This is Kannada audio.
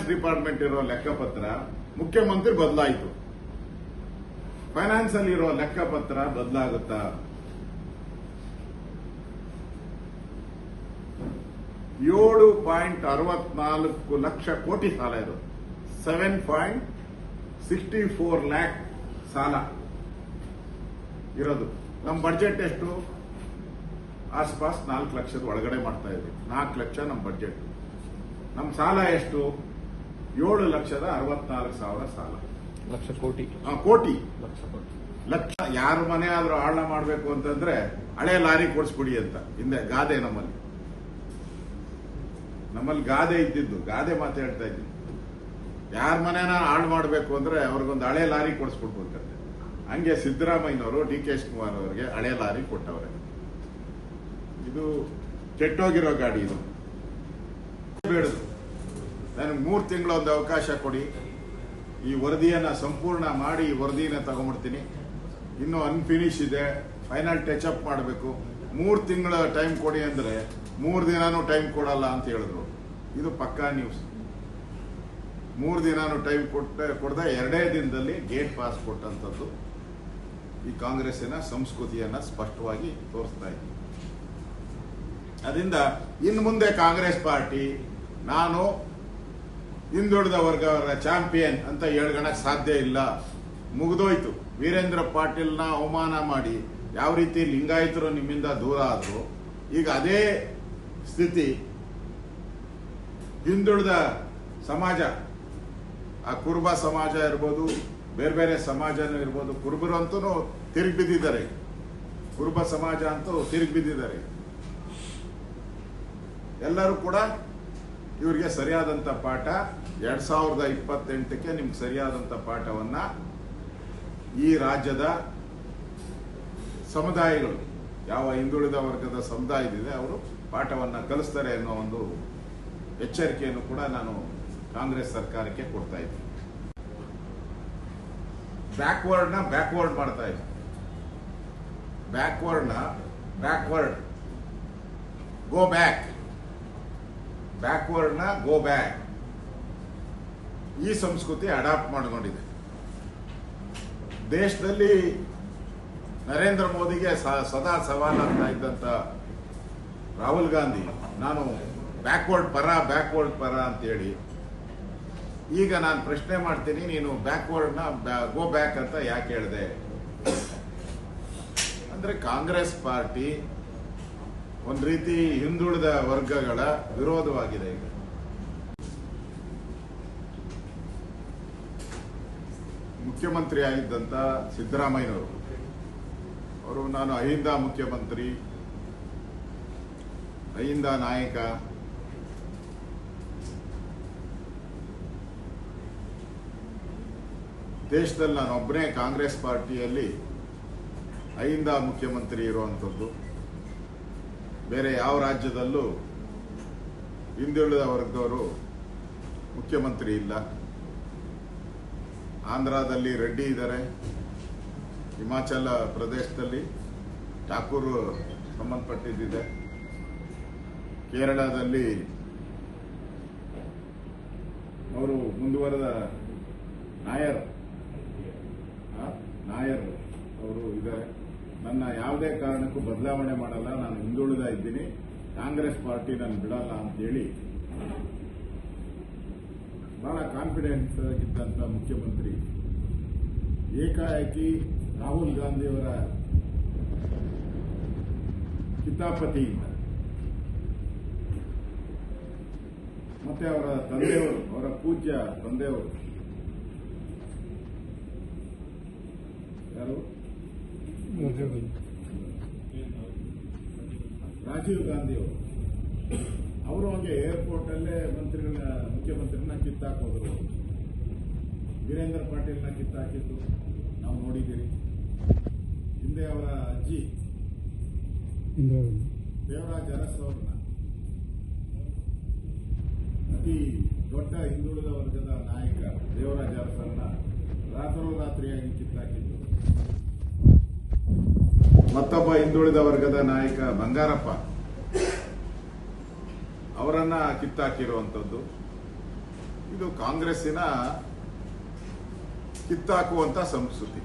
ಫೈನಾನ್ಸ್ ಡಿಪಾರ್ಟ್ಮೆಂಟ್ ಇರೋ ಲೆಕ್ಕಪತ್ರ ಮುಖ್ಯಮಂತ್ರಿ ಬದಲಾಯಿತು. ಫೈನಾನ್ಸ್ ಅಲ್ಲಿ ಇರೋ ಲೆಕ್ಕಪತ್ರ ಬದಲಾಗುತ್ತಾ? 7.64 ಲಕ್ಷ ಕೋಟಿ ಸಾಲ ಇರೋದು. 7.64 ಲ್ಯಾಕ್ ಸಾಲ ಇರೋದು. ನಮ್ಮ ಬಡ್ಜೆಟ್ ಎಷ್ಟು? ಆಸ್ಪಾಸ್ 4 ಲಕ್ಷದ ಒಳಗಡೆ ಮಾಡ್ತಾ ಇದ್ವಿ. 4 ಲಕ್ಷ ನಮ್ಮ ಬಡ್ಜೆಟ್. ನಮ್ಮ ಸಾಲ ಎಷ್ಟು? 7,64,000 ಸಾಲ. ಲಕ್ಷ ಕೋಟಿ. ಕೋಟಿ ಲಕ್ಷ. ಯಾರ ಮನೆ ಆದ್ರೂ ಆಳ ಮಾಡಬೇಕು ಅಂತಂದ್ರೆ ಹಳೆ ಲಾರಿ ಕೊಡಿಸ್ಬಿಡಿ ಅಂತ ಹಿಂದೆ ಗಾದೆ. ನಮ್ಮಲ್ಲಿ ಗಾದೆ ಇದ್ದಿದ್ದು, ಗಾದೆ ಮಾತು ಹೇಳ್ತಾ ಇದ್ದೀನಿ. ಯಾರ ಮನೆನ ಹಾಳು ಮಾಡಬೇಕು ಅಂದ್ರೆ ಅವ್ರಿಗೊಂದು ಹಳೆ ಲಾರಿ ಕೊಡಿಸ್ಬಿಡ್ಬೇಕಂತೆ. ಹಂಗೆ ಸಿದ್ದರಾಮಯ್ಯನವರು ಡಿ.ಕೆ. ಶಿವಕುಮಾರ್ ಅವರಿಗೆ ಹಳೆ ಲಾರಿ ಕೊಟ್ಟವ್ರೆ. ಇದು ಕೆಟ್ಟೋಗಿರೋ ಗಾಡಿ. ಇದು ಬೇಡದು. ನನಗೆ 3 ತಿಂಗಳ ಒಂದು ಅವಕಾಶ ಕೊಡಿ. ಈ ವರದಿಯನ್ನ ಸಂಪೂರ್ಣ ಮಾಡಿ ಈ ವರದಿನ ತಗೊಂಡ್ಬಿಡ್ತೀನಿ. ಇನ್ನು ಅನ್ಫಿನಿಶ್ ಇದೆ, ಫೈನಲ್ ಟಚ್ ಅಪ್ ಮಾಡಬೇಕು. 3 ತಿಂಗಳ ಟೈಮ್ ಕೊಡಿ ಅಂದ್ರೆ 3 ದಿನಾನು ಟೈಮ್ ಕೊಡಲ್ಲ ಅಂತ ಹೇಳಿದ್ರು. ಇದು ಪಕ್ಕಾ ನ್ಯೂಸ್. 3 ದಿನಾನು ಟೈಮ್ ಕೊಡದ 2 ದಿನದಲ್ಲಿ ಗೇಟ್ ಪಾಸ್ ಕೊಟ್ಟಂತದ್ದು ಈ ಕಾಂಗ್ರೆಸ್ಸಿನ ಸಂಸ್ಕೃತಿಯನ್ನ ಸ್ಪಷ್ಟವಾಗಿ ತೋರಿಸ್ತಾ ಇದೆ. ಅದರಿಂದ ಇನ್ನು ಮುಂದೆ ಕಾಂಗ್ರೆಸ್ ಪಾರ್ಟಿ ನಾನು ಹಿಂದುಳಿದ ವರ್ಗವರ ಚಾಂಪಿಯನ್ ಅಂತ ಹೇಳ್ಕೊಳಕ್ ಸಾಧ್ಯ ಇಲ್ಲ. ಮುಗಿದೋಯ್ತು. ವೀರೇಂದ್ರ ಪಾಟೀಲ್ನ ಅವಮಾನ ಮಾಡಿ ಯಾವ ರೀತಿ ಲಿಂಗಾಯತರು ನಿಮ್ಮಿಂದ ದೂರ ಆದ್ರು, ಈಗ ಅದೇ ಸ್ಥಿತಿ ಹಿಂದುಳಿದ ಸಮಾಜ, ಆ ಕುರುಬ ಸಮಾಜ ಇರ್ಬೋದು, ಬೇರೆ ಬೇರೆ ಸಮಾಜನೂ ಇರ್ಬೋದು. ಕುರುಬರಂತೂ ತಿರುಗಿ ಬಿದ್ದಿದ್ದಾರೆ. ಕುರುಬ ಸಮಾಜ ಅಂತೂ ತಿರುಗಿ ಬಿದ್ದಿದ್ದಾರೆ. ಎಲ್ಲರೂ ಕೂಡ ಇವರಿಗೆ ಸರಿಯಾದಂತ ಪಾಠ 2028ಕ್ಕೆ ನಿಮ್ಗೆ ಸರಿಯಾದಂತ ಪಾಠವನ್ನ ಈ ರಾಜ್ಯದ ಸಮುದಾಯಗಳು, ಯಾವ ಹಿಂದುಳಿದ ವರ್ಗದ ಸಮುದಾಯದಿದೆ ಅವರು ಪಾಠವನ್ನ ಕಲಿಸ್ತಾರೆ ಅನ್ನೋ ಒಂದು ಎಚ್ಚರಿಕೆಯನ್ನು ಕೂಡ ನಾನು ಕಾಂಗ್ರೆಸ್ ಸರ್ಕಾರಕ್ಕೆ ಕೊಡ್ತಾ ಇದ್ದೀನಿ. ಬ್ಯಾಕ್ವರ್ಡ್ ಮಾಡ್ತಾ ಇದ್ದೀನಿ. Backward go back. ಈ ಸಂಸ್ಕೃತಿ ಅಡಾಪ್ಟ್ ಮಾಡಿಕೊಂಡಿದೆ. ದೇಶದಲ್ಲಿ ನರೇಂದ್ರ ಮೋದಿಗೆ ಸದಾ ಸವಾಲಾಗ್ತಾ ಇದ್ದಂತ ರಾಹುಲ್ ಗಾಂಧಿ ನಾನು ಬ್ಯಾಕ್ವರ್ಡ್ ಪರ ಅಂತೇಳಿ, ಈಗ ನಾನು ಪ್ರಶ್ನೆ ಮಾಡ್ತೀನಿ, ನೀನು ಬ್ಯಾಕ್ವರ್ಡ್ನ ಗೋ ಬ್ಯಾಕ್ ಅಂತ ಯಾಕೆ ಹೇಳಿದೆ ಅಂದ್ರೆ ಕಾಂಗ್ರೆಸ್ ಪಾರ್ಟಿ ಒಂದು ರೀತಿ ಹಿಂದುಳಿದ ವರ್ಗಗಳ ವಿರೋಧವಾಗಿದೆ. ಈಗ ಮುಖ್ಯಮಂತ್ರಿ ಆಗಿದ್ದಂತ ಸಿದ್ದರಾಮಯ್ಯನವರು ಅವರು ನಾನು ಅಹಿಂದ ಮುಖ್ಯಮಂತ್ರಿ, ಅಹಿಂದ ನಾಯಕ, ದೇಶದಲ್ಲಿ ನಾನು ಒಬ್ಬನೇ ಕಾಂಗ್ರೆಸ್ ಪಾರ್ಟಿಯಲ್ಲಿ ಅಹಿಂದ ಮುಖ್ಯಮಂತ್ರಿ ಇರುವಂಥದ್ದು. ಬೇರೆ ಯಾವ ರಾಜ್ಯದಲ್ಲೂ ಹಿಂದುಳಿದ ವರ್ಗದವರು ಮುಖ್ಯಮಂತ್ರಿ ಇಲ್ಲ. ಆಂಧ್ರದಲ್ಲಿ ರೆಡ್ಡಿ ಇದ್ದಾರೆ, ಹಿಮಾಚಲ ಪ್ರದೇಶದಲ್ಲಿ ಠಾಕೂರ್ ಸಂಬಂಧಪಟ್ಟಿದ್ದಿದೆ, ಕೇರಳದಲ್ಲಿ ಅವರು ಮುಂದುವರೆದ ನಾಯರ್ ಅವರು ಇದ್ದಾರೆ. ನನ್ನ ಯಾವುದೇ ಕಾರಣಕ್ಕೂ ಬದಲಾವಣೆ ಮಾಡಲ್ಲ, ನಾನು ಹಿಂದುಳಿದ ಇದ್ದೀನಿ, ಕಾಂಗ್ರೆಸ್ ಪಾರ್ಟಿ ನಾನು ಬಿಡಲ್ಲ ಅಂತೇಳಿ ಬಹಳ ಕಾನ್ಫಿಡೆನ್ಸ್ ಆಗಿದ್ದಂತ ಮುಖ್ಯಮಂತ್ರಿ ಏಕಾಏಕಿ ರಾಹುಲ್ ಗಾಂಧಿಯವರ ಕಿತಾಪತಿಯಿಂದ ಮತ್ತೆ ಅವರ ತಂದೆಯವರು, ಅವರ ಪೂಜ್ಯ ತಂದೆಯವರು ಯಾರು, ರಾಜೀವ್ ಗಾಂಧಿ ಅವರು ಹಾಗೆ ಏರ್ಪೋರ್ಟ್ ಅಲ್ಲೇ ಮುಖ್ಯಮಂತ್ರಿನ ಕಿತ್ತಾಕೋದ್ರು. ವೀರೇಂದ್ರ ಪಾಟೀಲ್ನ ಕಿತ್ತಾಕಿದ್ದು ನಾವು ನೋಡಿದ್ದೀರಿ. ಹಿಂದೆ ಅವರ ಅಜ್ಜಿ ದೇವರಾಜ್ ಅರಸ್ ಅವ್ರನ್ನ, ಅತಿ ದೊಡ್ಡ ಹಿಂದುಳಿದ ವರ್ಗದ ನಾಯಕ ದೇವರಾಜ್ ಅರಸನ್ನ ರಾತ್ರೋರಾತ್ರಿಯಾಗಿ ಕಿತ್ತಾಕಿದ್ದು. ಮತ್ತೊಬ್ಬ ಹಿಂದುಳಿದ ವರ್ಗದ ನಾಯಕ ಬಂಗಾರಪ್ಪ ಅವರನ್ನ ಕಿತ್ತಾಕಿರುವಂಥದ್ದು. ಇದು ಕಾಂಗ್ರೆಸ್ಸಿನ ಕಿತ್ತಾಕುವಂತ ಸಂಸ್ಕೃತಿ.